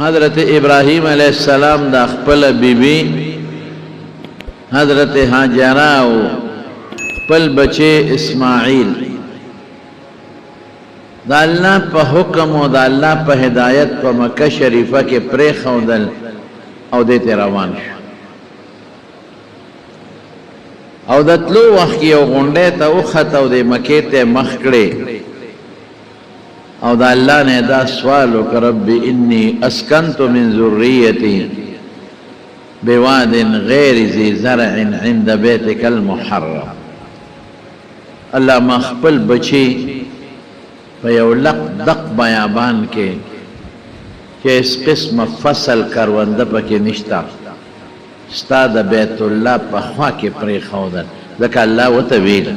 حضرت ابراہیم علیہ السلام دا خپل بیبی حضرت ہاجرہ او خپل بچے اسماعیل دا اللہ پا حکم و دا اللہ پا ہدایت پا مکہ شریفہ کے پریخ خودل او دیتے روان شو او دتلو وقت کی او غنڈے تا اخت او دے مکے تے مخکڑے او دا اللہ نے دا سوالو کہ رب انی اسکنت من ذریتی بواد غیر ذی زرع عند بیتک المحرم اللہ مخبل بچی فیو لق دق بیابان کے کہ اس قسم فصل کروندہ پا کے نشتا ستا دا بیت اللہ پا خواہ کے پری خودن لکا اللہ و طویل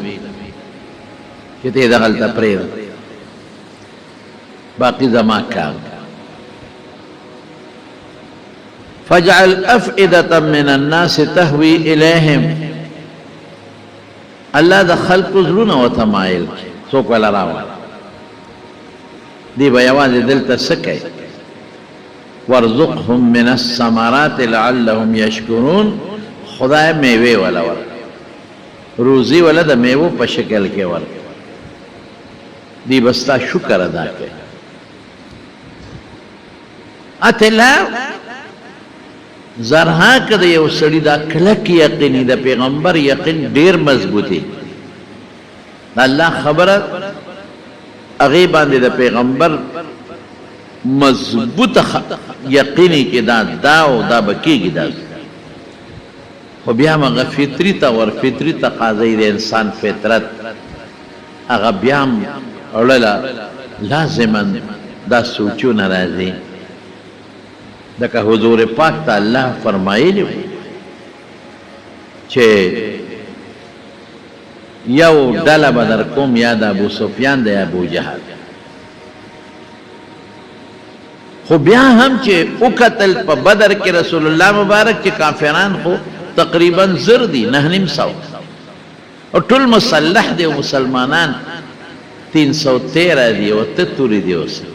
کتے دا غلطہ پری باقی زمان کام فجعل افئدتا من الناس تحوی الیہم اللہ دا خلق ظلون و تمائل سوک والا راوان دی بیوان دلتا سکے وارزقهم من الثمرات لعلهم یشکرون خدای میوے والا روزی والا دا میوو پا شکل کے والا دی بستا شکر ادا کے اتلا زرہا کده یو سڑی دا کلک یقینی دا پیغمبر یقین دیر مضبوطی دا اللہ خبرت اغیبان دی دا پیغمبر مضبوط یقینی کی دا داو دا بکی کی دا خو بیا مغا فطری تا ور فطری تقاضی دا انسان فطرت اغا بیام اولا لازمن دا سوچو نرازی دکا حضور پاک تا اللہ فرمائی لیو چھے یو ڈالا بدر کم یاد ابو سفیان دا ابو جہل خو بیا ہم چھے اکتل پا بدر کے رسول اللہ مبارک چھے کافران خو تقریباً زر دی نہنم سو اور ٹل مسلح دی و مسلمانان 313 دی و تتوری دی اسے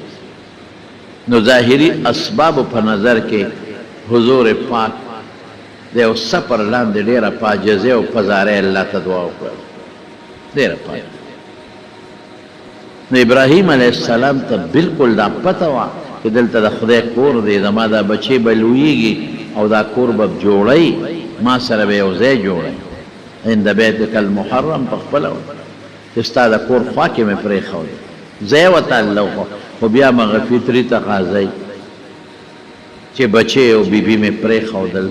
نو ظاہری اسباب پر نظر کے حضور پاک دے او سپر لان دے دیرہ پا جزے و پزارے اللہ تدعاو پر دیرہ پا نو ابراہیم علیہ السلام تا بالکل دا پتا وا کہ دلتا دا خدای کور دے دا ما دا بچے بلوئی گی او دا کور بب جوڑائی ما سر بے او زے جوڑائی اند بیتک المحرم پخبلو جستا دا کور خواکی میں پریخو دے زے و تا اللہ خو بیا مغا فطری تقاضی چه بچے او بی بی میں پری خودل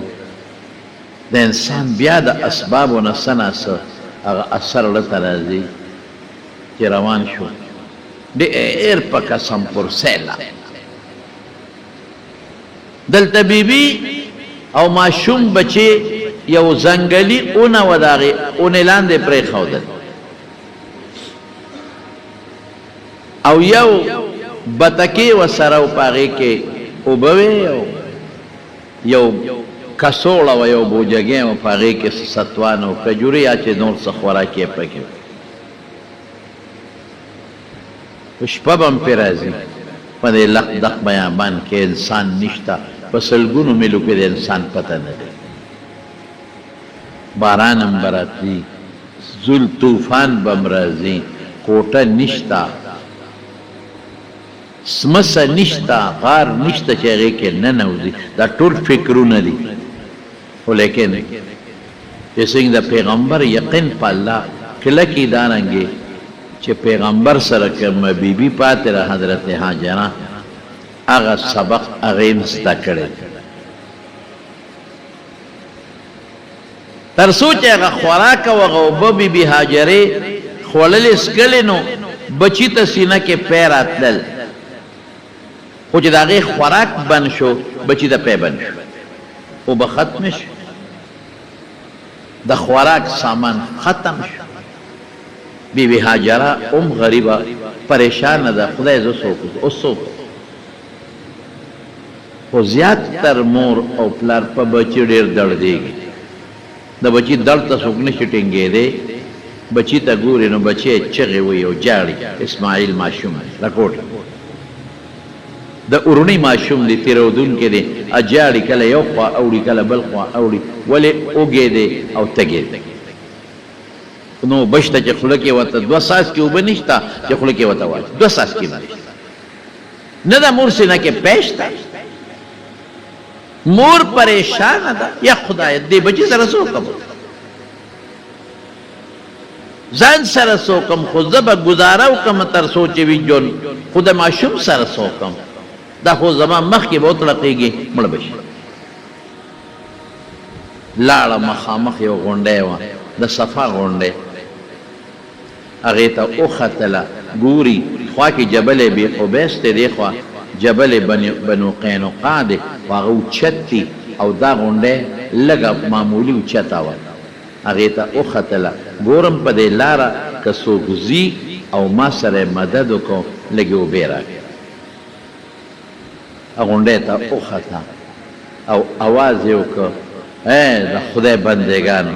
دا انسان بیا دا اسباب و نسنا سا اغا اثر لتا رازی چه روان شو دیر پا قسم پر سیلا دلتا بی بی او معشوم بچے یو زنگلی اونا و داغی اونیلان دے پری خودل او یو بتکی و سراو پاگی کے اوبوی یو کسوڑا و یو بوجگی و پاگی کے ستوان و کجوری آچے نور سخورا کی پاکی شپبم پی رازی پا دے لق دق بیابان کے انسان نشتا پسلگونو ملو کے دے انسان پتہ ندے بارانم براتی زل توفان بمرازی کوٹا نشتا سمسا نشتا غار نشتا چاگے کے ننوزی دا طول فکرو ندی لیکن جیسے دا پیغمبر یقین پا اللہ کلکی دارنگے چھ پیغمبر سرکم بی بی پاتے رہا حضرت حاجرہ آغا سبق اغیم ستا کرے ترسوچ آغا خوراکا وغا بی بی حاجرے خولل اسکلنو بچی تا سینہ کے پیر آتلل خوچ دا غی خوراک بن شو بچی دا پی بن شو او بختم شو دا خوراک سامان ختم شو بی بی حاجرہ ام غریبہ پریشان دا خدای زو سوکو او سوکو خو زیاد تر مور او پلار پا بچی دیر در دے گی دا بچی در تا سوکنی شٹنگے دے بچی تا گوری نو بچی چغی ہوئی او جاڑی اسماعیل معشوم رکوٹ د اورونی ماشوم دی تیرودونکی دی اجاړي کله یو خوا اوړي کله بل خوا اوړي ولې اوږې دی او تږی دی نو بشته چې خوله کې ورته 2 څاڅکي اوبه نشته چې خوله کې ورته واچي 2 څاڅکي نه د مور سینه کې پیش ده مور پریشانه ده یا خدای دې بچي سره څه وکړم ځان سره څه وکړم خو زه به ګزاره وکړم تر څو چې وي ژوند خو د ماشوم سره څه وکړم دا خو زما مخکې به وتړقېږي مړه به شي لاړه مخامخ یو غونډۍ وه د صفا غونډۍ هغې ته وختله ګوري خوا کې جبل بی قبیس دی دې خوا جبل بنو قینقاع دی خو هغه اوچت دي او دا غونډۍ لږه معمولي اوچته وه هغې ته وختله ګورم په دې لاره که څوک ځي او ما سره مدد وکړو لږې اوبې راکړي غونډۍ ته وخته او اواز یې وکړ د خدای بندګانو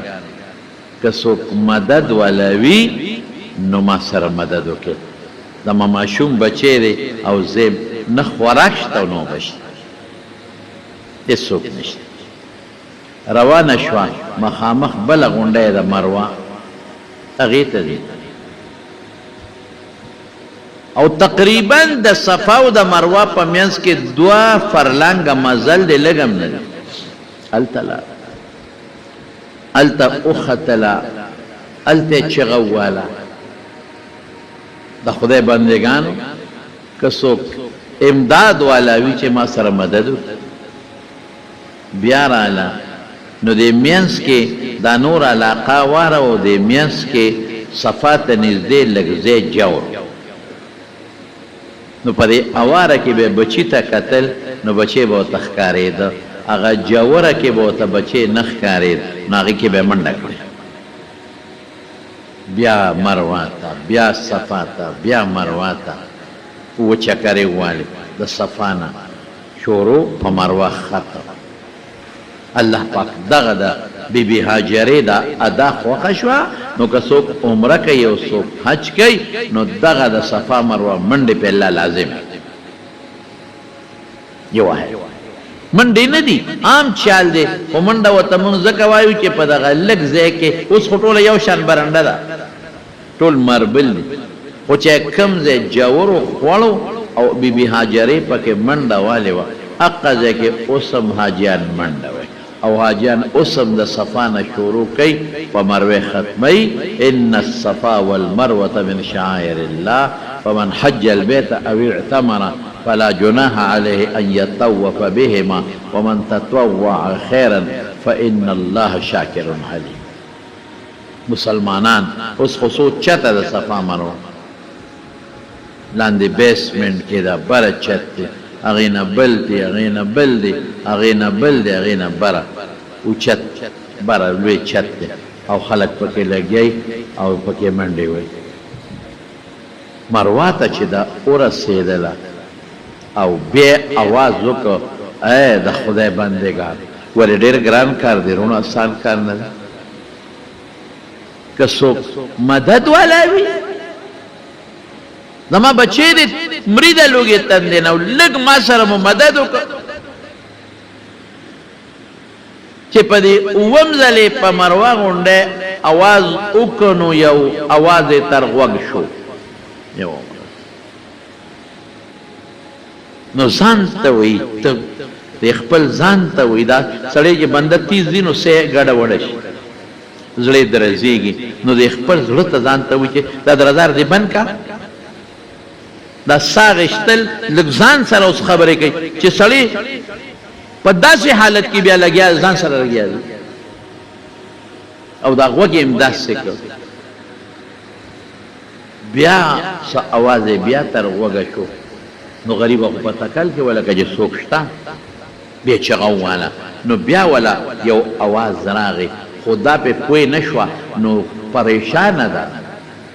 که څوک مدد والا وي نو ما سره مدد وکړي زما ماشوم بچی دی او زه نه خوراک شته او نه اوبه شته هېڅوک نشته روانه شوه مخامخ بله غونډۍ د مروه هغې ته ځي او تقریبا د صفا او د مروه په منځ کې 2 فرلانګه مزل دی لږ هم نه دی هلته لاړه هلته وختله هلته یې چغه وواله د خدای بندګانو که څوک امداد والا وي چې ما سره مدد وکړي بیا راله نو د منځ کې دا نور علاقه واره او د منځ کې صفا ته نږدې لږ ځای جوړ نو په دې اواره کې به بچي ته کتل نو بچی به ورته ښکارېده هغه جوره کې به ورته بچی نه ښکارېد نو هغې کې به یې منډه کړې بیا مروه ته بیا صفا ته بیا مروه ته 2 چکرې ووالې د صفا نه شروع په مروه خطه الله پاک دغه د بیبي هاجرې دا ادا خوښه شوه نو که څوک عمره کوي او څوک حج کوي نو دغه د صفا مروه منډې په الله لازم یو وایي منډې نه دي عام چال دی خو منډه ورته مونږ ځکه وایو چې په دغه لږ ځای کې اوس خو ټوله یو شان برنډه ده ټول مربل دي خو چې کوم ځای جوړو خوړو او بیبي هاجرې پکې منډه والې وه هغه ځای کې اوس هم حاجیان منډه وایي او حاجیان اوسم د صفا نه شروع کوي په مروه ختمي ان الصفا والمروه من شعائر الله فمن حج البيت او اعتمر فلا جناح عليه ان يطوف بهما ومن تطوع خيرا فان الله شاكر عليم مسلمانان اوس خصوص چته د صفا مروه لاندې بیسمنټ کې دا بره چت دی هغې نه بل دی هغې نه بل دی هغې نه بل دی هغې نه بره اوچت بره لوی چت دی او خلک پکې لګی او پکې منډې وایي مروه ته چې دا ورسېدله او بیا اواز وکړه ای د خدای بندګان ولې ډېر ګران کار دی رونه آسان کار نه دی که څوک مدد والا وي زما بچی دی مري د لوږې تندې نه لږ ما سره مو مدد وکړه چې په دې 2م ځلې په مروه غونډۍ اواز وکړو نو یو اواز یې تر غوږ شو یو نو ځان ته وایي ته خپل ځان ته وایي دا سړی چې بنده تیز دي نو سې ګډه وډه شي زړه یې درزېږي نو د خپل زړه ته ځان ته وایي چې دا درزار دې بند کا دا سا غشتل لږ ځان سره اوس خبرې کوي چې سړی په داسې حالت کې بیا لګیا ځان سره لګیا دی او دا غوږ یې هم داسې کړ بیا څه اواز یې بیا تر غوږه شو نو غریبه خو په تکل کې ولکه چې څوک شته بیا چغه وواله نو بیا ولا یو اواز راغی خو دا پې پوه نه شوه نو پریشانه ده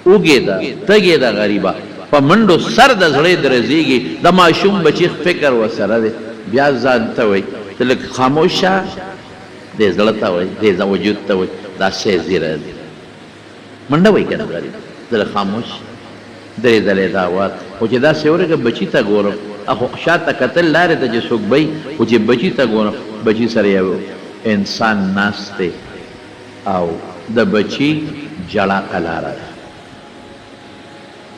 اوږې ده تږې ده غریبه په منډو سر د زړه درزېږي د ماشوم بچي فکر ورسره دی بیا ځان ته وایي ته لږ خاموش شه دې زړه ته وایي دې وجود ته وایي دا شی زیره دی منډه وایي که نه غریب زه خاموش درې ځلې دا وات خو چې داسې ورکه بچي ته ګورم اخو شاته کتل لارې ته چې څوک بی خو چې بچي ته ګوره بچي سره یو انسان ناست دی او د بچي جړه قلاره ده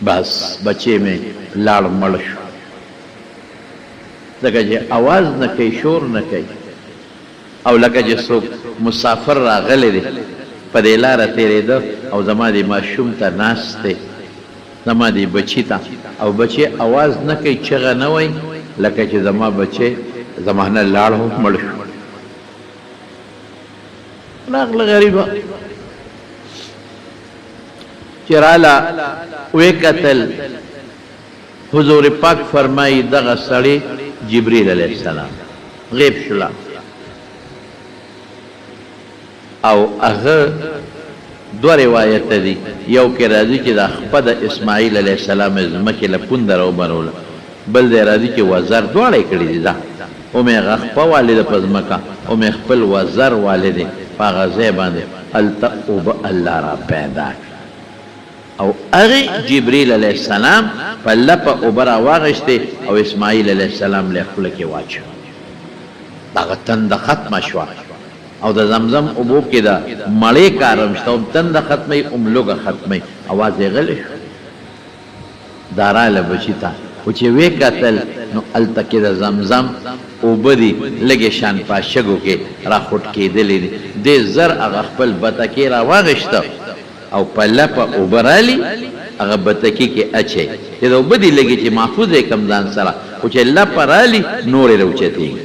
بس بچی مې لاړ مړ شو ځکه چې اواز نه کوي شور نه کوي او لکه چې څوک مسافر راغلی دی په دې لاره تېرېده او زما دې ماشوم ته ناست دی زما دې بچي ته او بچی اواز نه کوي چغه نه وایي لکه چې زما بچی زما نه لاړ هم مړ شو راغله غریبه چې راله وی کتل حضور پاک فرمایي دغه سړی جبریل علیه السلام غیب شولا او هغه دوه روایت دي یو کې راځي چې د خپه د اسماعیل علیه السلام ځمکې له پونده راوبروله بل دی راځي چې وزر دواړه یې کړي دي دا او مې هغه خپه والده په ځمکه او مې خپل وزر والده په هغه ځای باندې هلته اوبه الله را پیدا او هغه جبریل علیه السلام په لپه اوبه راواغېستې او اسماعیل علیه السلام له خوله کې واچو دغه تنده ختمه شوه او د زمزم اوبو کې د مړې کارم شته هم تنده ختموي هم لوږه ختموي اواز یې غلی شو دا راله بچي ته خو چې ویې کتل نو هلته کې د زمزم اوبه دي لږې شان په شګو کې راخوټ کېدلې دي دې زر هغه خپل بتکې راواغېسته او په لپه اوبه رالي هغه بتکې کې اچوي چې د اوبه دي لږې چې محفوظ یې کم ځان سره خو چې لپه رالي نور یې راوچتېږي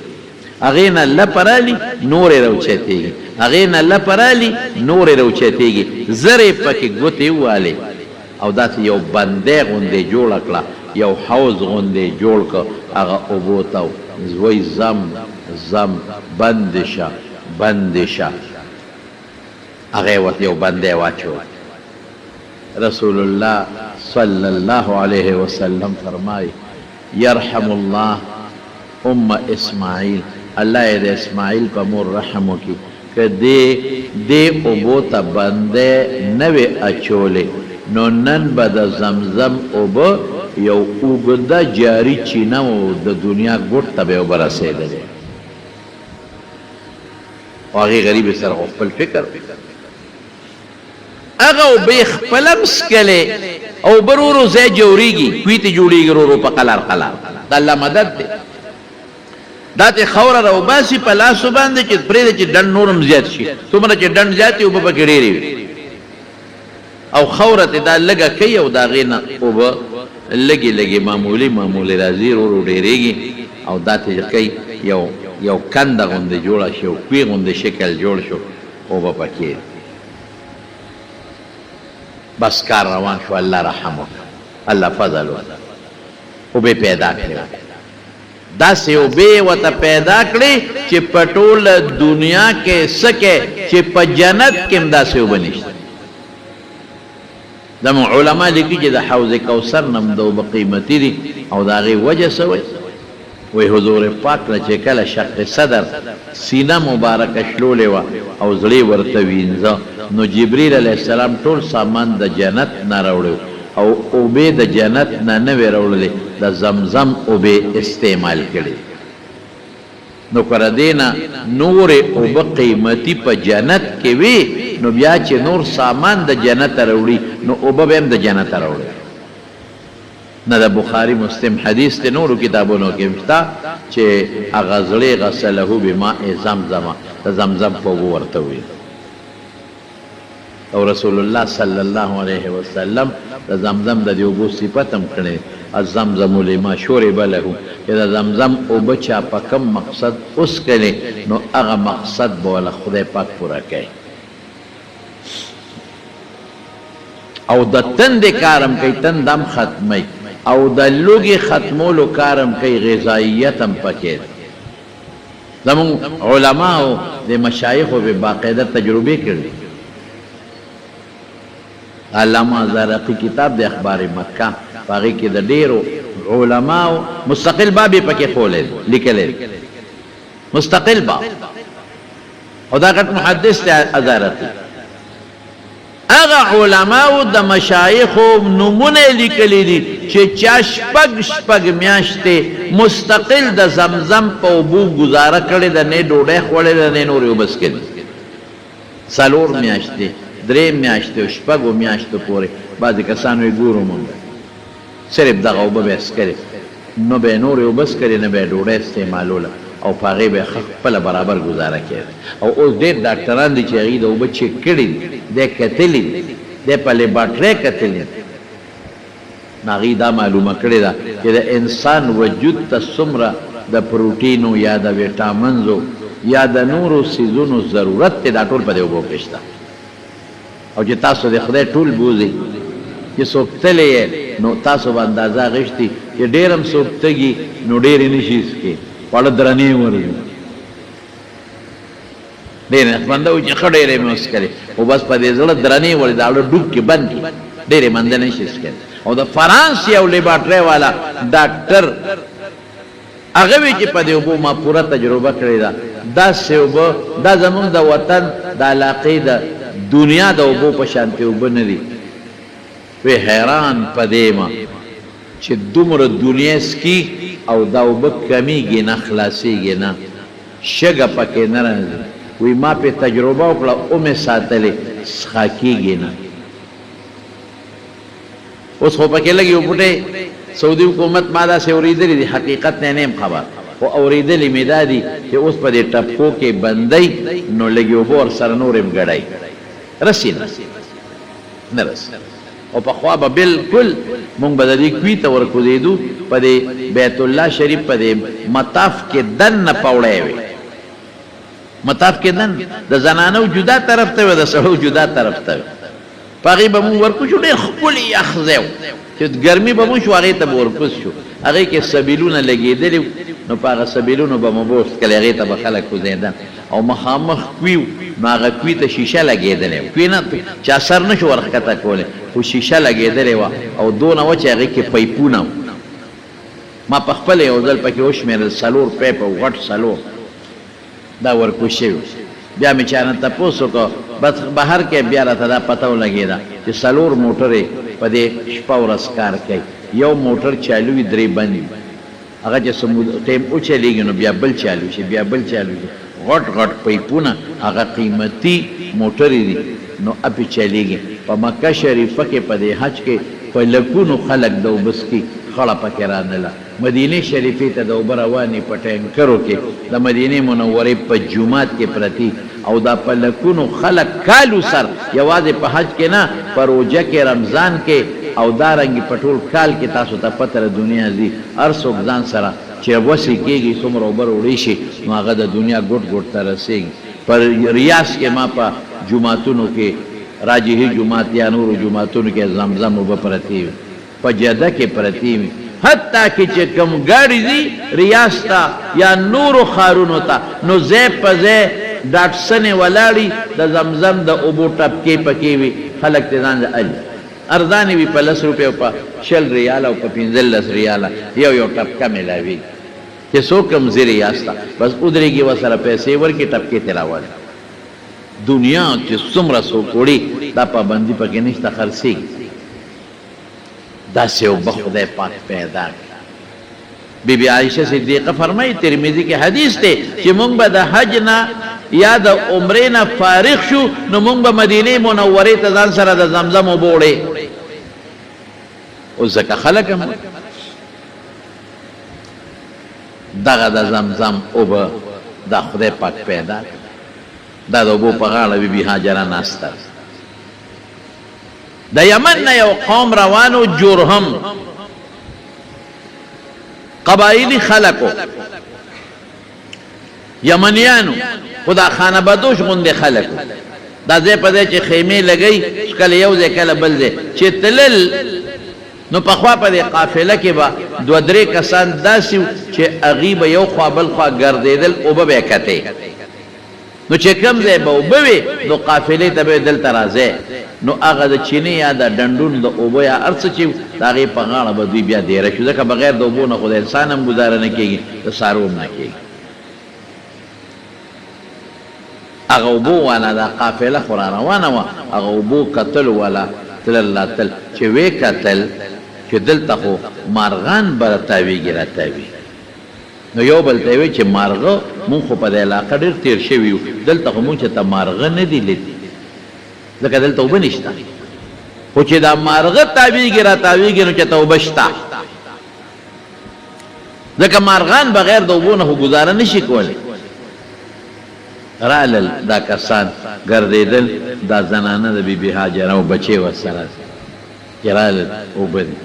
هغې نه لپه رالي نور یې راوچتېږي هغې نه لپه رالي نور یې راوچتېږي زر یې پکې ګوتې ووالې او داسې یو بندی غوندې جوړه کړه یو حوض غوندې جوړ کړه هغه اوبو ته وایي زم زم بند شه بند شه هغې ورته یو بندی واچو رسول الله صلی الله علیه وسلم فرمایي یرحم الله ام اسماعیل الله یې د اسماعیل په مور رحم وکړي که دې اوبو ته بندی نه وې اچولې نو نن به د زمزم اوبه یو اوږده جاري چینه و د دنیا ګوټ ته به اوبه رسېدلې او هغې غریبې سره خو خپل فکر هغه اوبه یې خپله هم څکلې او اوبه ورو ورو ځای جوړېږي کوي ته جوړېږي ورو ورو په قلار قلار د الله مدد دی دا ته خوره راوباسي په لاسو باندې چې پرېږده چې ډنډ نور هم زیات شي څومره چې ډنډ زیات وي اوبه پکې ډېرې وي او خوره ته دا لږه کوي او د هغې نه اوبه لږې لږې معمولې راځي ورو ورو ډېرېږي او دا ته کوي یو کنده غوندې جوړه شي یو کوې غوندې شکل جوړ شو اوبه پکې بس کار روان شو الله رحم وکړه الله فضل وکړه اوبې پیدا کړې داسې اوبې ورته پیدا کړې چې په ټوله دنیا کې څه چې په جنت کې هم داسې اوبه نشته زموږ علما لیکي چې د حوض کوثر نه هم د اوبه قیمتي دي او د هغې وجه څه وایي حضور پاک نه چې کله شق صدر سینه مبارکه شلولې وه او زړې ورته وینځه نو جبریل علیه السلام ټول سامان د جنت نه راوړی او اوبې د جنت نه نه وې راوړلې د زمزم اوبې استعمال کړي نو که د دې نه نورې اوبه قیمتي په جنت کې وي نو بیا چې نور سامان د جنت راوړي نو اوبه به هم د جنت راوړي نه د بخاري مسلم حدیث د نورو کتابونو کې شته چې هغه زړې غسله بماء زمزم د زمزم په اوبو ورته وي او رسول الله صلی الله علیه وسلم د زمزم د دې اوبو صفت هم کړی الزمزم لما شرب له چې د زمزم اوبه چا په کوم مقصد وڅښلې نو هغه مقصد به له خدای پاک پوره کوي او د تندې کارم کوي تند هم ختمی او د لوږې ختمولو کارم کوي غذاییت هم پکې زموږ علماو د مشایخو به باقاعده تجربې کړي علامه زرقی کتاب د اخبار مکه په هغې کې د ډېرو علماو مستقل باب یې پکې ښولی لیکلی مستقل باب او دا غټ محدث دی ازارقي اغا علماء د مشایخو نمونه لیکلی دي چې چا شپږ میاشتې مستقل د زمزم په اوبو گزاره کړې ده، نه ډوډۍ خوړې ده نه نورې اوبه څښلې، 4 میاشتې 3 میاشتې او 6 میاشتو پورې. بعضې کسانو یې ګورو مونږ صرف دغه اوبه به یې څښلې، نه به یې نورې اوبه څښلې نه به یې ډوډۍ استعمالوله او په هغې به یې خپله برابر گزاره کېده. او اوس ډېر ډاکټران دي چې هغې د اوبه چیک کړي دي، دی کتلي دي، دی په لیبارټرۍ کتلي دي، هغې دا معلومه کړې ده چې د انسان وجود ته څومره د پروټینو یا د ویټامنزو یا د نورو څیزونو ضرورت دی، دا ټول په دې اوبو کې شته. او چې تاسو د خدای ټول بوځئ چې څوک تللی یې نو تاسو به اندازه غشتي چې ډېر هم څوک تږي نو ډېر یې نشي څښي، خواړه درنې ورځي، ډېر بنده و چې ښه ډېر یې مې وڅښلې خو بس په دې زړه درنې ورځي، دا ډوب کې بند کړي، ډېر یې بنده نه شي څښلی. او د فرانس یو لیبارټرۍ والا ډاکټر هغه وی چې په دې اوبو ما پوره تجربه کړې ده، داسې اوبه دا زمونږ د وطن د علاقې د دنیا د اوبو په شانتې اوبه نه دي. وی حیران په دې ما چې دومره دنیا سکي او دا اوبه کمیږي نه خلاصېږي نه، شګه پکې نه راځي. وی ما پې تجربه وکړه اومې ساتلې څښا کېږي نه. اوس خو پکې لږ یو بوټی سعودي حکومت ما داسې اورېدلي دي، حقیقت نه یم خبر، خو اورېدلي مې دا دي چې اوس په دې ټپکو کې بندئ نو لږې اوبه ورسره نور یم ګډئ، رسي نه رسي. او پخوا به بلکل مونږ به د دې کوي ته ورکوزېدو، په دې بیت الله شریف په دې مطاف کې دننه پوړی وي، مطاف کې دن د زنانو جدا طرف ته وي، د سړو جدا طرف ته وي. په هغې به مونږ ورکوشو، ډېر ښکلي یخ ځای و چې ګرمي به مو شو، هغې ته به ورکوز شو، هغې کې سبیلونه لګېدلي وو، نو په هغه سبیلونو به مو بوست کړی، هغې ته به خلک کوزېدل. او مخامخ کوي وو، نو هغه کوي ته شیشه لګېدلې وه، کوي نه چې اثر نه شو ورښکته کولی، خو شیشه لګېدلې وه او دونه وه چې هغې کې پیپونه وو. ما په خپله یو ځل پکې وشمېرل 4 پیپ او غټ 4 دا ورکوز شوي. بیا مې چا نه تپوس وکړو، بس بهر کې بیا راته دا پته ولګېده چې 4 موټرې په دې شپه ورځ کار کوي، یو موټر چالو وي 3 بند وي، هغه چې ټیم وچلېږي نو بیا بل چالو شي، بیا بل چالو شي، غټ غټ پیپونه، هغه قیمتي موټرې دي نو اپې چلېږي. په مکه شریفه کې په دې حج کې په لکونو خلک د اوبه څښي، خړه پکې رانله. مدینې شریفې ته د اوبه روانې په ټینکرو کې د مدینې منورې په جومات کې پرتي، او دا په لکونو خلک کالو سر یوازې په حج کې نه، په روژه کې، رمضان کې او دارنګې په ټول کال کې تاسو ته پته د دنیا ځي، هر څوک ځان سره چې وسې کېږي څومره اوبه راوړی شي نو هغه د دنیا ګوټ ګوټ ته رسېږي. پر ریاض کې ما په جوماتونو کې راجحي جومات یا نورو جوماتونو کې زمزم اوبه پرتې وي، په جده کې پرتې وي، حتی کې چې کوم ګاډي ځي ریاض ته یا نورو ښارونو ته نو ځای په ځای ډاټسنې ولاړي د زمزم د اوبو ټپکې پکې وي، خلک ترې ځان اجي ارزانې وي، په 10 روپۍ او په 20 ریاله او په 15 ریاله یو ټپکه میلاوي چې څوک هم ځي ریاض ته، بس ودرېږي ورسره پیسې ورکړي ټپکې ترې راولي. دنیا چې څومره څوک وړي دا پابندي پکې نشته، خرڅېږي. داسې اوبه خدای پاک پیدا کړي. بی بی عائشہ صدیقه فرمایي، ترمذي کې حدیث دی چې مونږ به د حج نه یا د عمرې نه فارغ شو نو مونږ به مدینې منورې ته ځان سره د زمزم اوبه وړې. اوس ځکه خلک هم دغه د زمزم اوبه دا خدای پاک پیدا کړي. دا د اوبو په غاړه بی بی هاجره ناسته. د یمن نه یو قوم روانو، جرهم قبایلی خلقو، یمنیانو، خدا خانه بدوش غوندې خلقو، دا ځای په ځای چې خیمې لګی، کله یو ځای کله بل ځای چې تلل نو پخوا په دې قافله کې به 2-3 کسان داسې چې هغې به یو خوا بل خوا ګرځېدل، اوبه به یې کتې، نو چې کوم ځای به اوبه وي نو قافلې ته به دلته راځئ، نو هغه د چینې یا د ډنډون د اوبه یا هر څه چې د هغې په غاړه به دوی بیا دیره شو، ځکه بغیر د اوبو نه خو د انسان هم ګزاره نه کېږي، د څاروو هم نه کېږي. هغه اوبو والا دا قافله خو را روانه وه هغه اوبو کتل والا تلل تل چې وې کتل چې دلته خو مارغان به راتاویږي راتاوي نو یو بل ته وی چې مارغه مونږ خو په دې علاقه ډېر تېر شوي یو دلته خو مونږ چې ته مارغه نه دي لیدي ځکه دلته اوبه نشته خو چې دا مارغه تاویږي راتاویږي نو چې ته اوبه شته ځکه مارغان بغیر د اوبو نه خو ګزاره نشي کولی رالل دا کسان ګرځېدل دا زنانه د بیبي هاجره او بچې ورسره چې رالل اوبه دي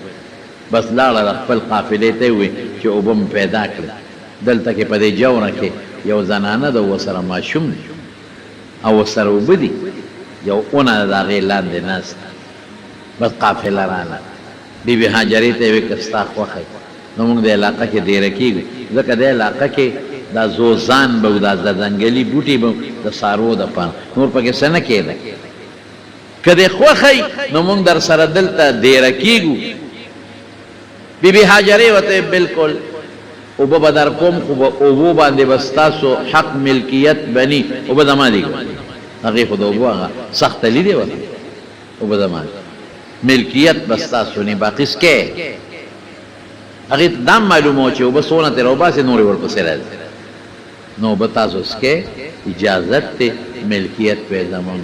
بس لاړه د خپل قافلې ته وي چې اوبه مې پیدا کړې دلته کې په دې جوره کې یو زنانه ده ورسره ماشوم دی او ورسره اوبه دي یو اونه د هغې لاندې ناسته بس قافله راله بیبي هاجرې ته یې ویې که ستا خوښه نو موږ د علاقه کې دیره کېږو ځکه د علاقه کې دا زوزان به و دا ځنګلي بوټي به د څاروو دپاره نور پکې څه نه کېده که دې خوښی نو موږ در سره دلته دیره کېږو بیبي هاجرې ورته بلکل اوبه به در کوم خو به اوبو باندې به ستاسو حق ملکیت بني اوبه زما دي هغې خو د اوبو هغه سختلي دی ورته اوبه زما ملکیت به ستاسو نه باقي سکې هغې ته دا معلومه وه چې اوبه څونه ترې راوباسې نورې ورپسې راځي نو به تاسو سکې اجازت دی ملکیت پې زمونږ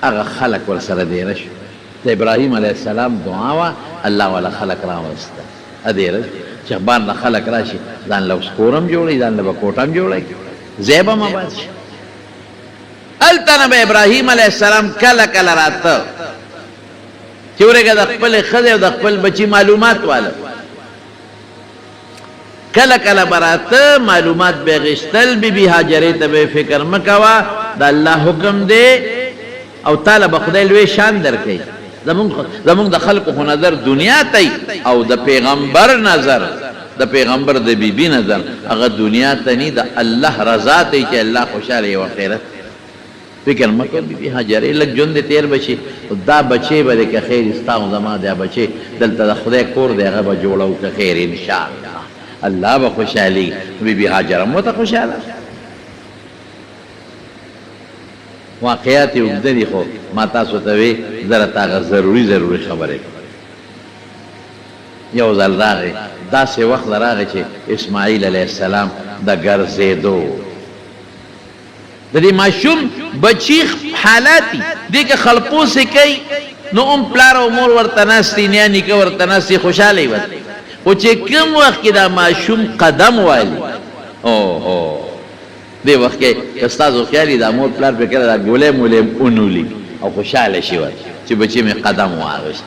هغه خلک ورسره دیره شو د ابراهیم علیه السلام دعا وه الله والا خلک راوسته ادیره چې بار نه خلک راشي ځان له اوس کور هم جوړوي ځان له به کوټه هم جوړوي ځای به هم آباد شي هلته نه به ابراهیم علیه السلام کله کله راته چې ورېږه د خپلې ښځې او د خپل بچي معلومات واله کله کله به راته معلومات به غشتل بیبي هاجرې ته به فکر مه کوه د الله حکم دی او تاله به خدای لوی شان درکوي زمونږ د خلقو خو نظر دنیا ته او د پیغمبر نظر د پیغمبر د بیبي نظر هغه دنیا ته نی د الله رضا ته چې الله خوشحاله یو آخرت فکر مه کوه بیبي هاجرې لږ ژوند دې تېر به شي دا بچې به دی که خیر ستا او زما دا بچې دلته د خدای کور دی هغه به جوړو که خیر انشاءالله الله به خوشحالي بیبي هاجره مو ته خوشحاله واقعات یې اوږده دي خو ما تاسو ته وې زه راته هغه ضروري خبرې یو ځل راغی داسې وخت راغی چې اسماعیل علیه السلام د ګرځېدو د دې ماشوم بچی حالات دي که خلپوسې کوي نو هم پلار او مور ورته ناستې نیا نیکه ورته ناستې خوشحاله یې ورته خو چې کوم وخت کې دا ماشوم قدم والي اوهو دې وخت کې که ستاسو خیال وي دا مور پلار پرې کله دا ګولۍ مولۍ ونولي او خوشحاله شي ورته چې بچی مې قدم واغېست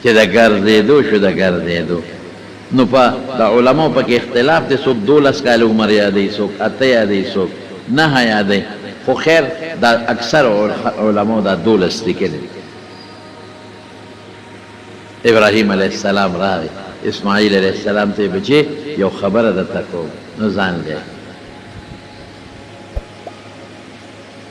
چې د ګرځېدو شو د ګرځېدو نو په د علماو پکې اختلاف دی څوک 12 کاله عمر یادوي څوک 8 یادوي څوک 9 یادوي خو خیر دا اکثر علماو دا 12 لیکلي ابراهیم علیه السلام راغی اسماعیل علیه السلام ته بچی یو خبره درته کوم نو ځان دی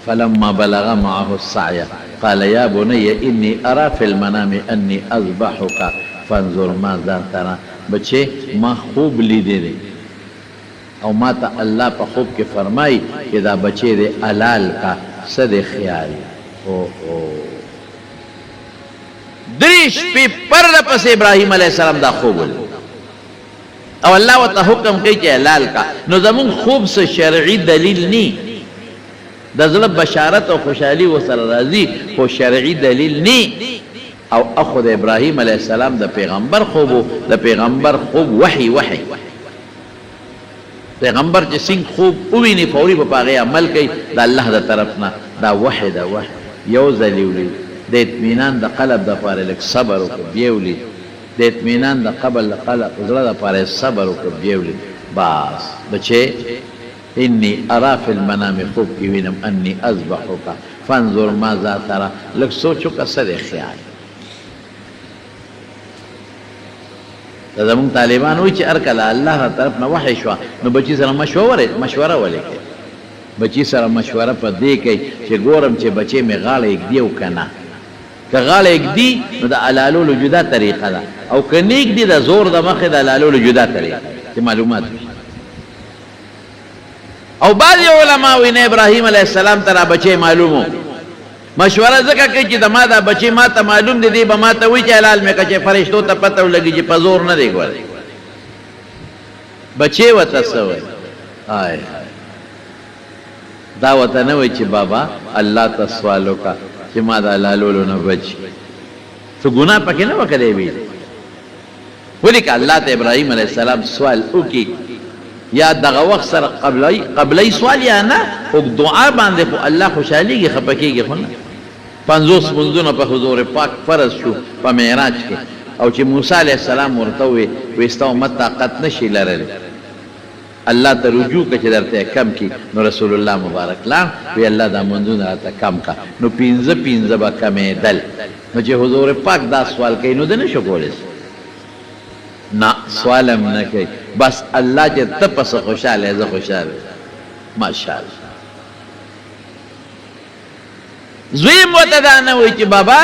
فلما بلغ معه السعي قال يا بني اني ارى في المنام اني اذبحك فانظر ماذا ترى بچی ما خوب لیدی دی او ما ته الله په خوب کې فرمای چې دا بچی دی حلال کا څه دی خیال دریش پی پرده پس ابراهیم علیه السلام دا خوب ولید او الله ورته حکم کوي چې حلال کا نو زمون خوب څه شرعي دلیل نی د زړه بشارت او خوشحالي ورسره راځي خو شرعي دلیل نی او اخو د ابراهیم علیه السلام د پیغمبر خوب د پیغمبر خوب وحی پیغمبر چې څنګه خوب وویني فوري په هغې عمل کوي د الله د طرف نه دا وحی یو ځل یې ولید د اطمینان د قلب دپاره لږ صبر وکړه بیا ولید د اطمینان د قبل زړه دپاره صبر وکړه بیا ولید بس بچې انی ارا فی المنام خوب کې وینم انی اذبحک فانظر ماذا ترى لږ سوچ وکړه څه دی خیال دا زمونږ طالبان وایي چې هر کله الله طرف نه وحی شوه نو بچي سره مشوره ولې کوي بچي سره مشوره په دې کوي چې ګورم چې بچی مې غاړه ایږدي او که نه که غاړه ایږدي نو د حلالولو جدا طریقه ده او که نه ایږدي د زور د مخې د حلالولو جدا طریقه چې معلومات وي او بعض علماء وی نه ابراهیم علیه السلام ته بچی معلومو مشوره ځکه کوي چې د ما دا بچی ما ته معلوم دی به ما ته وی چې حلال مې کچې فرشتو ته پته ولګي چې په زور نه دی ګوري بچی وته سوې آی دا وته نه وی چې بابا الله ته سوال وکړه چې ما دا لالولو نه بچ څه ګناه پکې نه وکړې وی ولیک الله ته ابراهیم علیه السلام سوال وکي یا دغه وخت سره قبلای سوال یا نه او دعا باندې خو الله خوشاليږي خپکیږي خو نه 50 منځونه په حضور پاک فرض شو په معراج کې او چې موسی علیه السلام ورته وي وستو مت طاقت نشي لرل الله ته رجوع کړي درته کم کی نو رسول الله مبارک لا وی الله دا منځونه ته کم کا نو 15 با کمې دل نو چې حضور پاک دا سوال کوي نو د نشو کولای نا سوالم نه کوي بس الله چې ته پس خوشاله زه خوشاله ماشاءالله زویم وته دا نه وای چې بابا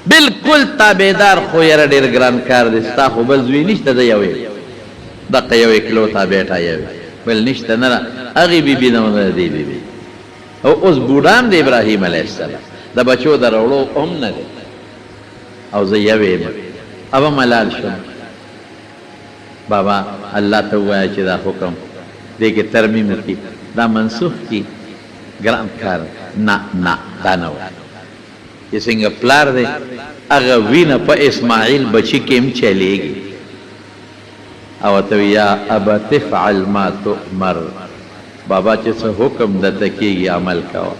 بالکل تابعدار خو یې ډېر ګران کار دی ستا خو بل زوی نشته د یوې دغه یو کلو تابعتا یې بل نشته نه هغې بیبي نه دی بیبي او اوس بوډام د ابراهیم علیه السلام د بچو د راوړو هم نه دی او زه یوې ابا ملال شم بابا الله ته وایي چې دا حکم دې کې ترمیم کی دا منسوخ کی ګران کار نه دا نه وایي چې څنګه پلار دی هغه وینه په اسماعیل بچی کې هم چلیږي او ته یا ابا تفعل ما تؤمر بابا چې څه حکم درته کېږي عمل کوه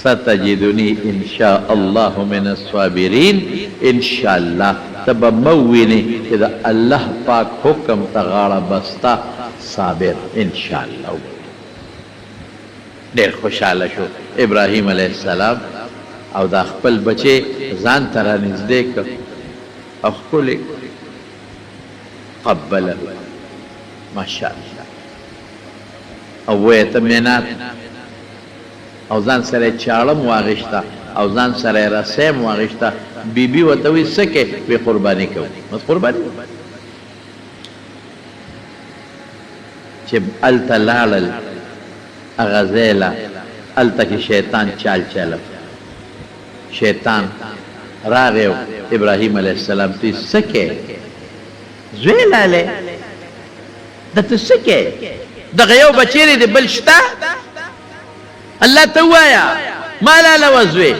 ستجدنی ان شاء الله من الصابرین ان شاء الله تب موینی چې د الله پاک حکم ته غاړه بستا صابر ان شاء الله ډېر خوشاله شو ابراهیم علیه السلام او دا خپل بچی ځان ته رانږدې کړ او ښکلی قبله ماشاءالله او ویې ته مینات او ځان سره چاړم واغشته او ځان سره رسیم واغشته بیبي ورته وایي څه کې وی قرباني کوو بس قرباني چې هلته لاړل هغه ځای له هلته کې شیطان چال چلو شیطان راغی ابراهیم علیه السلام ته څه کې زوی لالی درته څه کې دغه یو بچی دی بل شته الله ته ووایه ما لاله وزوی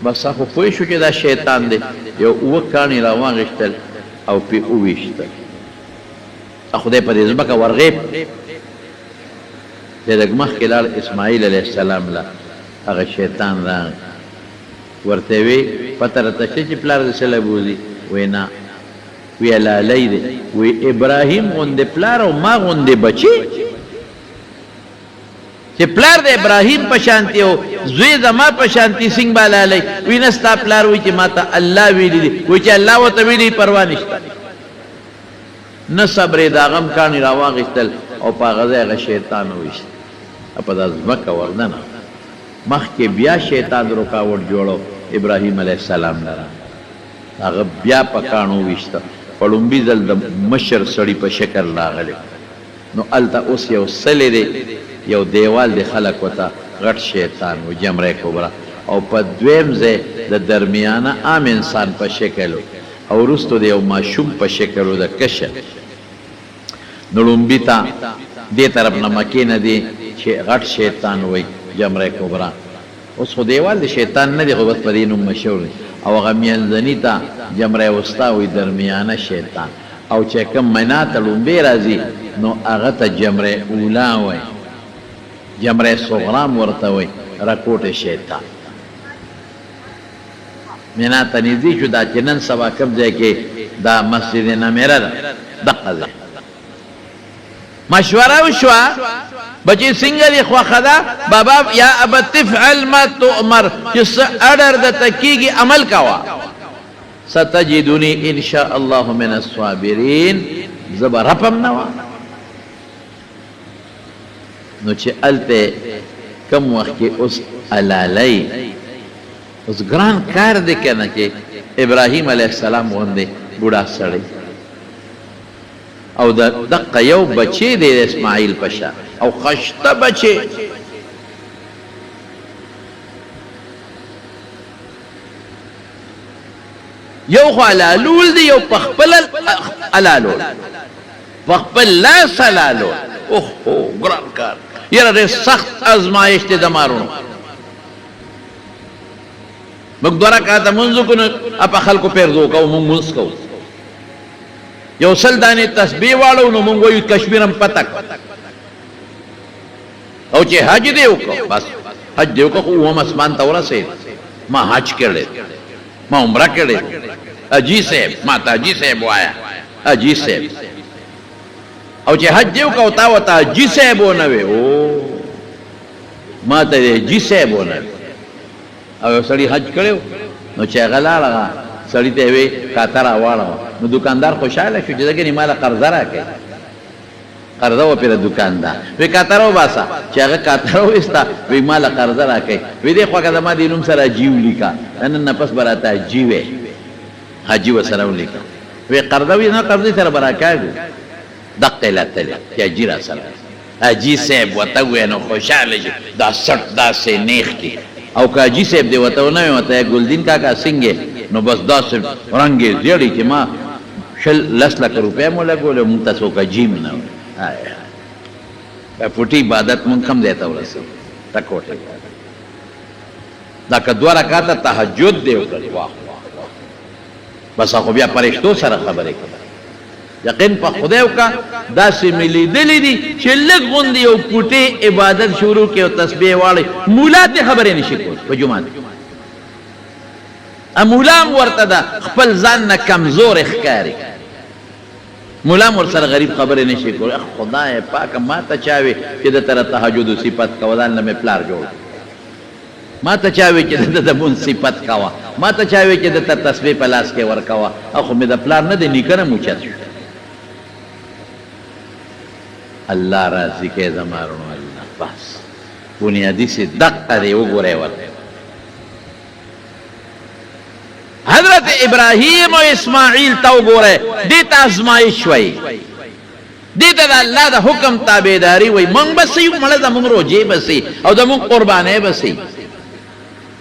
بس خو پوه شو چې دا شیطان دی یو اوه کاڼي راواغېښتل او پې وویشتل خدای په دې ځمکه ورغېب د لږ مخکې لاړ اسماعیل علیه السلام له هغه شیطان راغی ورته وی پته راته شته چې پلار دې څه له بوځي وی نه وی لالی دی وی ابراهیم غوندې پلار او ما غوندې بچي چې پلار د ابراهیم په شانتي او زوی زما په شانتي څنګه به لالی وی نه ستا پلار وی چې ما ته الله ویلي دي وی چې الله ورته ویلي پروا نشته نه صبرې د هغه هم کاڼي راواغېستل او په هغه ځای هغه شیطان وویشت په دا ځمکه وردنه مخکې بیا شیطان رکاوټ جوړو ابراهیم علیه السلام لره هغه بیا په کاڼو وویشته په لومبي ځل د مشر سړي په شکل راغلی نو هلته اوس یو سلی دی یو دیوال دی خلک ورته غټ شیطان و جمره کبرا او په دویم ځای د درمیانه عام انسان په شکل او وروستو د یو ماشوم په شکل و د کشر نو لومبي ته دې طرف نه مکې نه دی چې غټ شیطان وی جمره کبرا اوس خو دیوال د شیطان نه دی خو بس په دې نوم مشهور دی او هغه منځني ته جمره وسطا وی درمیانه شیطان او چې کوم مینا ته لومبي راځي نو هغه ته جمره اولا وی جمره صغرا ورته وی راکوټ شیطان مینا ته نږدې شو دا چې نن سبا کوم ځای کې دا مسجد نمیره ده دقه ځای مشوره وشوه بچی څنګه دی خوښه ده بابا یا ابا تفعل ما تؤمر چې څه اډر درته کېږي عمل کوه ستجدنی ان شاء الله من الصابرین زه به رپم نه وم نو چې هلته کم وخت کې اوس الالی اوس ګران کار دی که نه چې ابراهیم علیه السلام غوندې بوډا سړی او او دقه یو بچی دی اسماعیل پشا او خشته بچی یو خو علالول دی یو پخپل علالول پخپل لاس علالول اوه ګران کار یاره ډېر سخت ازمایش دی د مارونو موږ دوه رکعته مونځ وکړو نو په خلکو پرځو کوو مونږ مونځ کوو یو سل دانې تسبیح واړو نو مونږ وایو کشمیرم پتک او چې حج دی وکړو بس حج دی وکړو خو اووم اسمان ته ورسېد ما حج کړی ما عمره کړی اجي صاحب ما ته اجي صاحب وایا اجي صاحب او چې حج دی وکړو تا ورته اجي صاحب ونه وی او ما ته اجي صاحب ونه وی او یو سړي حج کړی نو چې هغه لاړه سړي ته وی کاته راواړوه نو دکاندار خوشحاله شو چې دګنې ماله قرضه راکړې قرضه وپېره دوکاندار وی کاته راوباسه چې هغه کاته راوویسته وی ماله قرضه راکړې وی دې خواږه زما دې نوم سره حجي ولیکه نن نه پس به راته حجي وی حجي ورسره ولیکه وی قرضه وي نه قرضې سره به راکاږو دقه یې لتلې چې حجي را سره حجي صاحب ورته ووایه نو خوشحاله شي دا سټ داسې نیخ دي او که حجي صاحب دې ورته ونه وی ورته ګلدین کاکا څنګه نو بس داسې رنګ یې زیړی چې ما لس لکه روپۍ مو لګولې مونږ ته څوک عجیب نه وی پټي عبادت مونږ هم ځای ته ورسېږو ټکوټې دا که دوه رکعته تهجد دی وکړې واه بس خو بیا فرشتو سره خبرې کوي یقین په خدای وکړه داسې مې لیدلي دي چې لږ غوندې یو پوټې عبادت شروع کړي او تسبیح واړی مولا ته خبرې نشي کولی په جومات مولام ورته ده خپل ځان نه کمزور ښکاري مولام ورسره غریب خبرې نشي کولی خدای پاکه ما ته چا وي چې د تره تهجد صفت کوه دا نه مې پلار جوړ ما ته چا وی چې د مونځ صفت کوه ما ته چا وی چې د ته تسبیح په لاس کې ورکوه خو مې د پلار نه دی نیکه نه موچت شو الله راضي کې زما رونو الله بس بنیادي سي دقه دی وګورئ ورته حضرت ابراهیم او اسماعیل ته وګورئ دې ته ازمایش وایي دې ته د الله د حکم تابعداري وایي موږ به سي مړه زموږ روجې به سي او زموږ قربانۍ به سي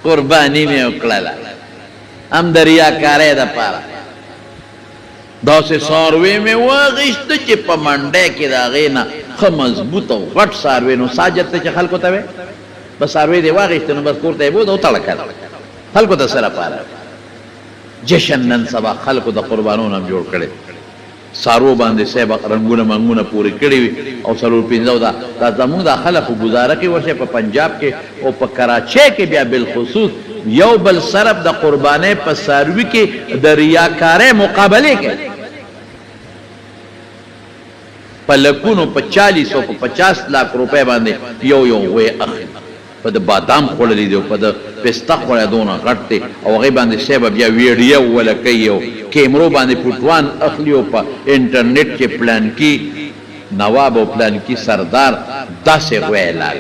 قرباني مې وکړله هم د ریاکارۍ دپاره داسې څاروی مې واخیسته چې په منډی کې د هغې نه ښه مضبوط او غټ څاروی نو ساجد ته چې خلکو ته وی بس څاروی دې واخیسته نو بس کور ته یې بوت او تړه کړه خلکو ته څه لپاره جشن نن سبا خلکو د قربانونو هم جوړ کړی څارو باندې صاحب رنګونه منګونه پورې کړي وي او څلور پنځه دا زموږ د خلکو ګزاره کې ورشئ په پنجاب کې او په کراچۍ کې بیا بالخصوص یو بل صرف د قربانۍ په څاروي کې د ریاکارۍ مقابلې کوي په لکونو په 40 او په 50 لاک روپۍ باندې یو غوی اخلي په د بادام خوړلی دی او په د پسته خوړی دونه غټ دی او هغې باندې صاحب بیا ویډیو وله کوي او کیمرو باندې فوټوان اخلي او په انټرنیټ کې پلانکي نواب او پلانکي سردار داسې غوی لاړ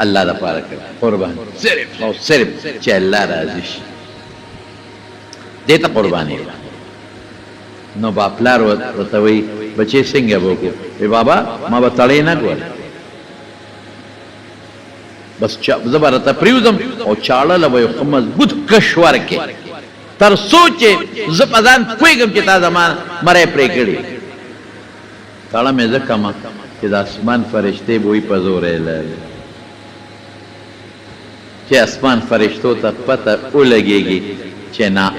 الله دپاره کوي قربان صرف او صرف چې الله راضي شي دې ته قرباني نو با پلار ورته وایي بچې څنګه به وکړو وی بابا ما به تړی نه ګورې بس زه به راته پرېوځم او چاړه له به یو ښه مضبوط کش ورکې تر څو چې زه په ځان پوهېږم چې تا زما مری پرې کړي تړه مې ځکه ما چې د اسمان فرشتې به وي په زور یې لري چې اسمان فرشتو ته پته ولګېږي چې نه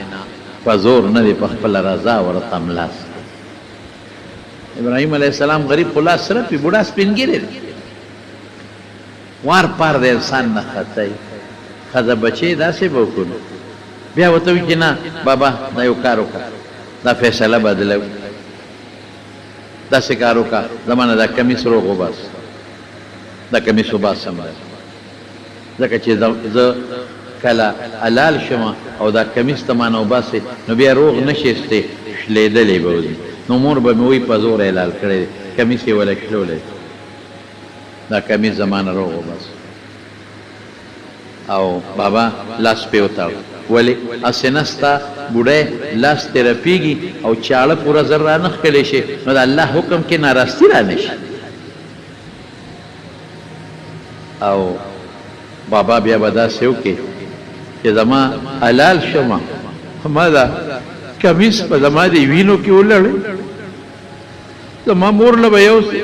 په زور نه دی په خپله رضا ورته ملاس ابراهیم علیه السلام غریب خو لاس سره پي بوډا سپین ګیری دی وار پار د انسان نه خطی ښځه بچی داسې به وکړو بیا ورته وایي چې نه بابا دا یو کار وکړه دا فیصله بدله داسې کار وکړه زما نه دا کمیس روغ وباس دا کمیس وباسم ځکه چې زه کله حلال شم او دا کمیس ته ما نه وباسې نو بیا روغ نه شیستې شلیدلی به وځي نو مور به مې وایي په زور حلال کړی دی کمیس یې وله شلولی دا کمیس زما نه روغ وباس او بابا لاس پې وتاړه ولی اسنستا بوډۍ لاس تې رپېږي او چاړه پوره زر را نه ښکلی شي نو د الله حکم کې ناراستي را نه شي او بابا بیا به داسې وکړي چې زما حلال شمه ما دا کمیس په زما د وینو کې ولړې زما مور له به یوسې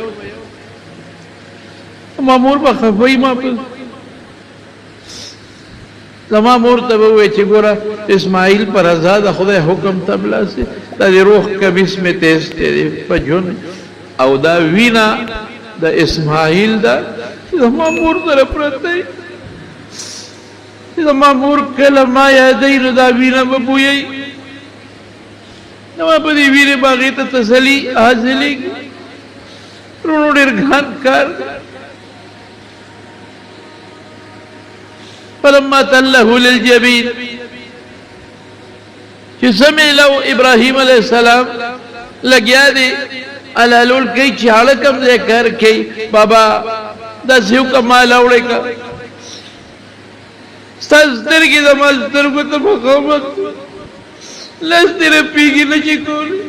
زما مور به خفوي ما په زما مور ته به ووایي چې ګوره اسماعیل پر رضا د خدای حکم تبلاسې دا د روح کمیس مې تیز دی په ژوند او دا وینه د اسماعیل ده زما مور سره پرته دی زما مور کله ما یادوي نو دا وینه به بویوي نو ما په دې وینې به هغې ته تسلي حاصلېږي وروڼو ډېر ګران کار فلما تله للجبین چې سمې لو ابراهیم علیه السلام لګیا دی علالول کوي چې هاړه کم ځای کار کوي بابا داسې وکړه ما لاوړې که ستا سترګې زما سترګو ته مخامخ لاس دې رپېږي نه شي کولی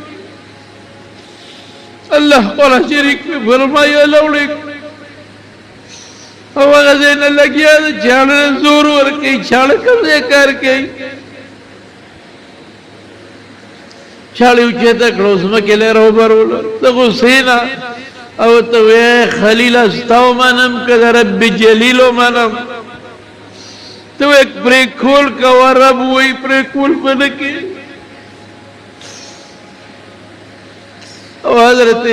الله قرآن شریف کې فرمایي لاوړې او هغه ځای نه لګیا ده چاړه نه زور ورکوي چاړه کوم ځای کار کوي چاړه یې اوچته کړه ځمکې له راوبرولو د غوسې نه او ته وایې خلیله ستا ومنم که د رب جلیل ومنم ته وایې پرېکول کوه رب وایي پرېکول به نه کوي او حضرت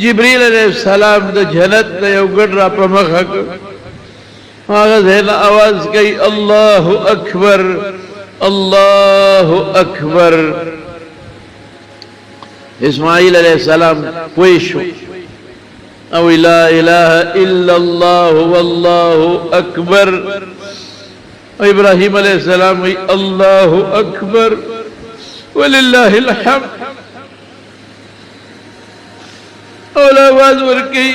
جبریل علیه السلام د جنت نه یو ګډ را په مخه کړ هغه ځای نه اواز کوي الله اکبر الله اکبر اسماعیل علیه السلام پوه شو او لا اله الا الله والله اکبر ابراهیم علیه السلام وی الله اکبر ولله الحمد اولا آواز ورکی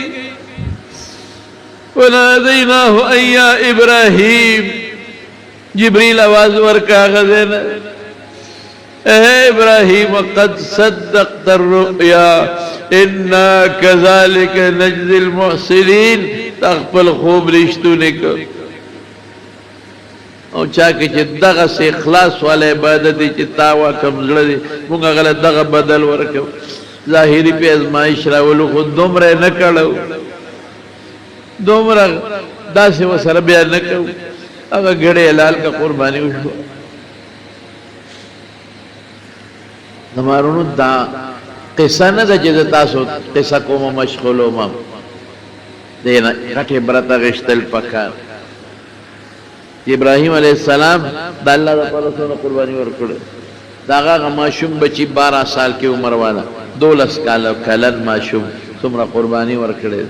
ونادیناه ان یا ابراہیم جبریل آواز ورکا غزینا اے ابراہیم قد صدقت الرؤیا انا کذالک نجزی المحسنین تغفل خوب رشتو نکو او چاکه چې دغه سه اخلاص والا عبادت چې تاوا کمزړه دي موږ غلط دغه بدل ورکو ظاهری په ازمایش راولو خو دومره نه کړو دومره داسې وسره بیا نه کوو هغه ګړې حلال کا قرباني وشو زمارونو دا قصه نه ده چې تاسو قصه کوم مشغولو ما دینا غټه برته غشتل پکار ابراهیم علیه السلام د الله تعالی سره قرباني ورکړ داغه ماشوم بچی 12 سال کې عمر والا 12 کال کلن ماشوم څومره قرباني ورکړي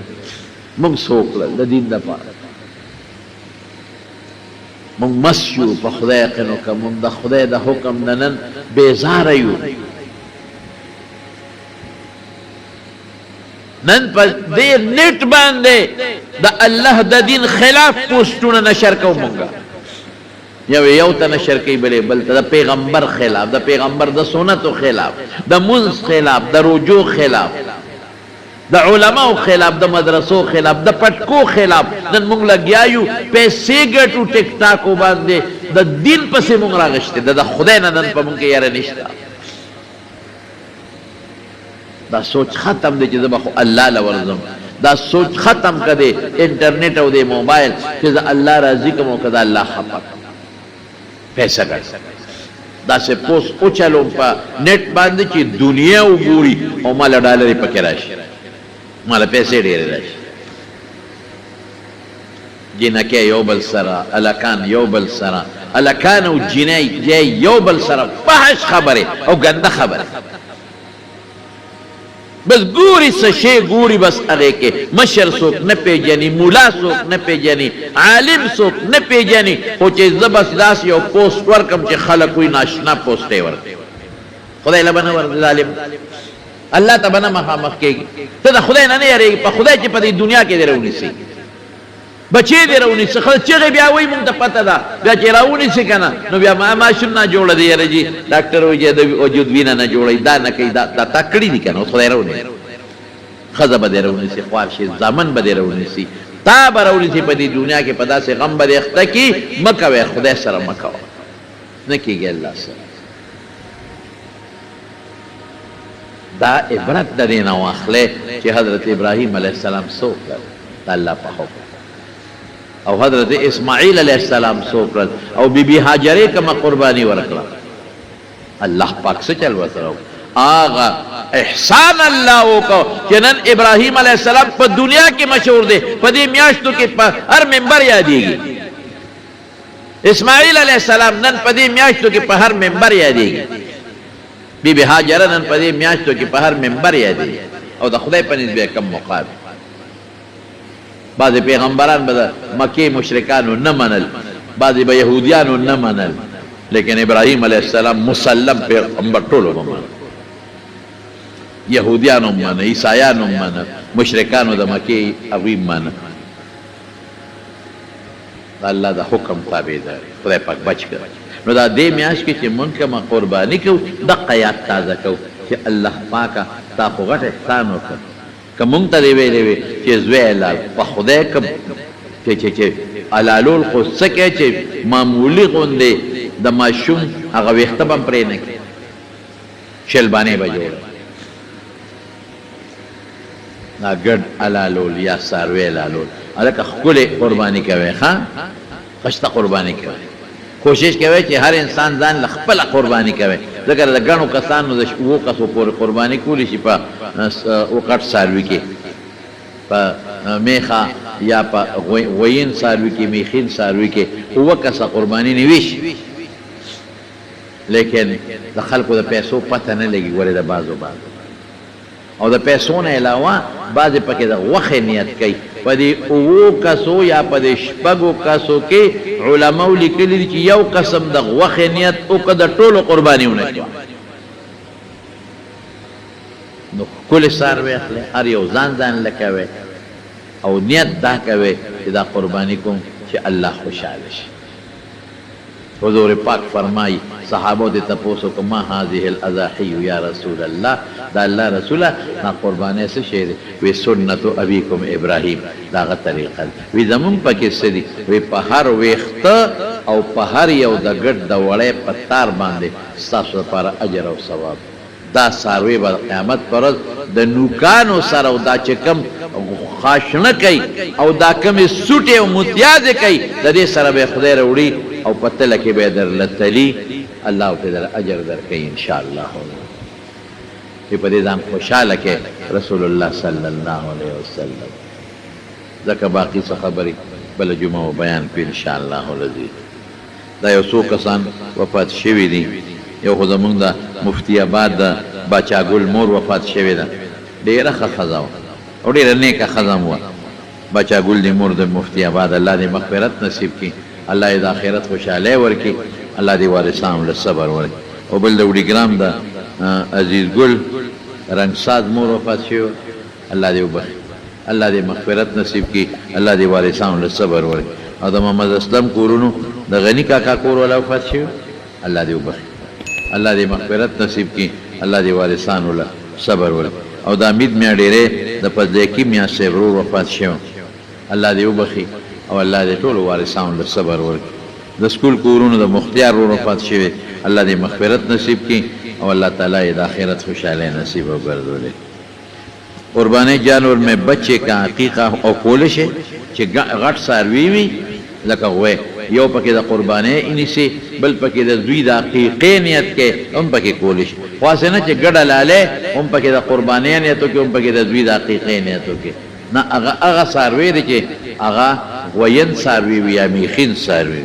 موږ سوکړه د دین د پاره موږ مسیو په خدای قنو کوم د خدای د حکم نن بیزار یو نن په دې نیټ باندې د الله د دین خلاف پوسټونه نشر کوم موږ یو ته نشر کوي بل ته د پیغمبر خلاف د پیغمبر د سنتو خلاف د منځ خلاف د رجوع خلاف د علماء خلاف د مدرسو خلاف د پټکو خلاف نن موږ لګیایو پیسې ګټو ټیک ټاک باندې د دین پسې موږ راغشته د خدای نه نن په موږ کې یاره نشته دا سوچ ختم دی چې زه خو الله لورزم دا سوچ ختم کړي انټرنیټ او د موبایل چې الله راضي کوم او کدا الله خفا پیسې ګټ دا سه پوس او چلو په نیټ باندې چې دنیا وګوري او مال ډالر پکې راشي مال پیسې ډېر راشي جنکه یو بل سره الکان یو بل سره الکان او جنای یو بل سره فحش خبره او ګنده خبره بس ګوري څه شی ګوري بس هغه کې مشر څوک نه پیژني مولا څوک نه پیژني عالم څوک نه پیژني خو چې زبس داس یو پوسټ ورکم چې خلک وي ناشنا پوسټ ورکړي خدای له بنه ور ظالم الله ته بنه مخامخ کېږي ته د خدای نه یریږي په خدای چې په دې دنیا کې درونی سي بچی دی راونیسي خو چغې بیا وایي مونږ ته پته ده بیا چې راونیسي که نه نو بیا ماشوم نه جوړه دی یاره جي ډاکټر وایي چې د وجود وینه نه جوړوي دا نه کوي دا تا کړي دي که نه اوس خدای راونیسي ښځه به دې راونیسي خوار شي زامن به دې راونیسي تا به راونیسي په دې دنیا کې په داسې غم به دې اخته کي مه کوئ خدای سره مه کوه نه کېږي الله سره دا عبرت د دې نه واخلئ چې حضرت ابراهیم علیه السلام څه وکړل د الله په حکم او حضرت اسماعیل علیہ السلام سوکرل او بی بی حاجرے کما قربانی ورکلا اللہ پاک سے چل وطرو آغا احسان اللہ کو چنن ابراہیم علیہ السلام پا دنیا کی مشہور دے پا دی میاشتو کی پا ہر ممبر یادی گی اسماعیل علیہ السلام نن پا دی میاشتو کی پا ہر ممبر یادی گی بی بی حاجرہ نن پا دی میاشتو کی پا ہر ممبر یادی گی او دا خدای پنیز بے کم مقابل بعض پیغمبران با مکی مشرکانو نمنل بعض با یهودیانو نمنل لیکن ابراہیم علیہ السلام مسلم پیغمبر طولو بمن یهودیانو من عیسایانو من مشرکانو دا مکی اغویم من اللہ دا حکم تابع دا خدای پاک بچ کر نو دا دے میاش کی چی من کما قربانی کو دا قیات تازہ کو چی اللہ پاکا تا خو غٹ احسانو کر که مونږ ته دې ویلې وي چې زوی حلال په خدای که چې حلالول خو څه کوي چې معمولي غوندې د ماشوم هغه ویښته به هم پرې نه کړي شلبانې به جوړه دا ګډ حلالول یا څاروی حلالول هلکه ښکلې قرباني کوئ ښه خشته قرباني کوئ کوشش کوئ چې هر انسان ځان له خپله قرباني کوئ ځکه د ګڼو کسانو د 7 کسو پورې قرباني کولی شي په وکټ څاروي کې په میخه یا په غوین څاروي کې میخین څاروي کې 7 کسه قرباني نه ویشي لیکن د خلکو د پیسو پته نه لګي ولې د بعضو او د پیسو نه علاوه بعضې پکې د غوښې نیت کوي په دې 7 کسو یا په دې 6 کسو کې علماو لیکلي دي چې یو قسم د غوښې نیت وکړه د ټولو قرباني ونه کړه نو ښکلې څاروی اخلئ هر یو ځان ځان له کوئ او نیت دا کوئ چې دا قرباني کوم چې الله خوشحاله شي حضور پاک فرمائی صحابوں دے تپوسو کہ ما هذه الاضاحی یا رسول اللہ دا اللہ رسولہ نا قربانے سے شیر وی سنت ابیکم ابراہیم دا غا طریقہ وی زمون پاکی سدی وی پہر ویخت او پہر یو دا گرد دا وڑے پتار باندے ستاسو پارا اجر او ثواب دا ساروی با قیامت پرد دا نوکانو سر او دا چکم خاشنه کئی او دا کم سوٹے او متیاز کئی دا دے سر بے خدای روڑی او پتہ لکی بے در لتلی اللہ تے در اجر در کئی انشاءاللہ کہ پدے دام خوشحال لکے رسول اللہ صلی اللہ علیہ وسلم ذکر باقی سا خبری بل جمعہ و بیان پی انشاءاللہ لذیذ دا یو سو کسان وفات شوی دی یو خود منگ دا مفتی آباد دا باچا گل مور وفات شوی دا دیر خزاو او دیر نیکا خزم ہوا باچا گل دی مور دا مفتی آباد اللہ دی مغفرت نصیب کی اللہ دی آخرت خوشحالے ورکی اللہ دی وارثان لصبر ورکی او بل دا وڈی گرام دا عزیز گل رنگ ساز مور وفات شوی اللہ دی وبخ اللہ دی مغفرت نصیب کی اللہ دی وارثان لصبر ورکی او دا محمد اسلام کورونو دا غنی کاکا کور والا وفات شوی اللہ دی وبخ اللہ دی مغفرت نصیب کی اللہ دی وارثان اللہ صبر ورک او دا امید میاں ڈیرے دا پزدیکی میاں سے برور وفات شو اللہ دی وبخی او اللہ دی طول وارثان اللہ صبر ورک دا سکول کورون دا مختیار رور وفات شوی اللہ دی مغفرت نصیب کی او اللہ تعالی دا آخرت خوشحالے نصیب و گردو لے قربانی جانور میں بچے کا عقیقہ او کولش ہے چی غٹ سارویوی لکا ہوئے یو پکی دا قربانے انہی سے بل پکی دا زوی دا عقیقی نیت کے ان پکی کولش خواسے نا چی گڑا لالے ان پکی دا قربانے نیتو کے ان پکی دا زوی دا عقیقی نیتو کے نا اغا ساروی دے چی اغا غوین ساروی یا میخین ساروی